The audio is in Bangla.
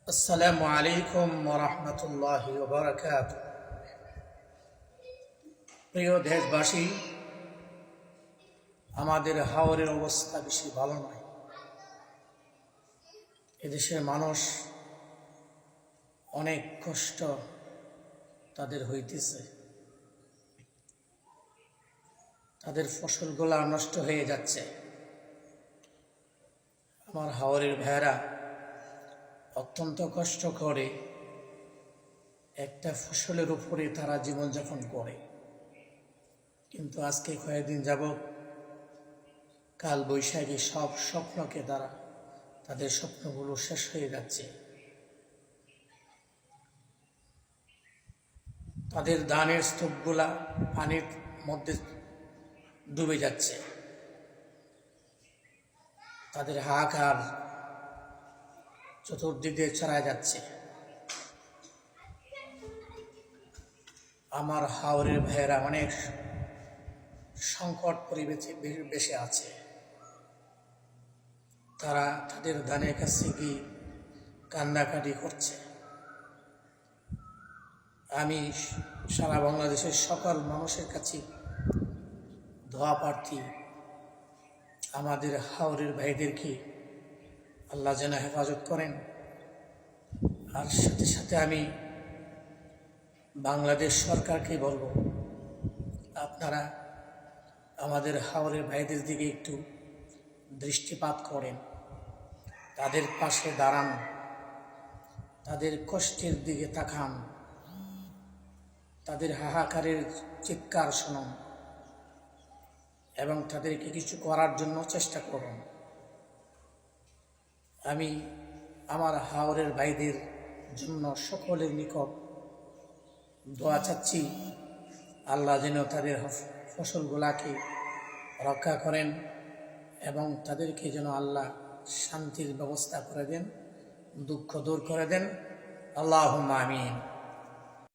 আসসালামু আলাইকুম ওয়া রাহমাতুল্লাহি ওয়া বারাকাতুহু। প্রিয় দেশবাসী, আমাদের হাওরের অবস্থা বেশি ভালো নয়। এদেশের মানুষ অনেক কষ্ট তাদের হইতেছে। তাদের ফসলগুলা নষ্ট হয়ে যাচ্ছে। আমার হাওরের ভাইয়েরা অত্যন্ত কষ্ট করে একটা ফসলের উপরে তারা জীবনযাপন করে, কিন্তু আজকে কয়েকদিন যাবৎ কাল বৈশাখী সব স্বপ্নকে দ্বারা তাদের স্বপ্নগুলো শেষ হয়ে যাচ্ছে। তাদের ধানের স্তূপগুলা পানির মধ্যে ডুবে যাচ্ছে। তাদের হাহাকার চতুর্দিকে ছড়ায় যাচ্ছে। আমার হাওরের ভাইয়েরা অনেক সংকট পরিবেশে আছে। তারা তাদের ধানের কাছে গিয়ে কান্নাকাটি করছে। আমি সারা বাংলাদেশের সকল মানুষের কাছে দোয়া প্রার্থী, আমাদের হাওরের ভাইদেরকে আল্লাহ যেন হেফাজত করেন। আর সাথে সাথে আমি বাংলাদেশ সরকারকে বলবো, আপনারা আমাদের হাওরের ভাইদের দিকে একটু দৃষ্টিপাত করেন, তাদের পাশে দাঁড়ান, তাদের কষ্টের দিকে তাকান, তাদের হাহাকারের চিৎকার শুনুন এবং তাদেরকে কিছু করার জন্য চেষ্টা করুন। আমি আমার হাওরের ভাইদের জন্য সকলের নিকট দোয়া চাচ্ছি, আল্লাহ যেন তাদের ফসলগুলাকে রক্ষা করেন এবং তাদেরকে যেন আল্লাহ শান্তির ব্যবস্থা করে দেন, দুঃখ দূর করে দেন। আল্লাহুম্মা আমিন।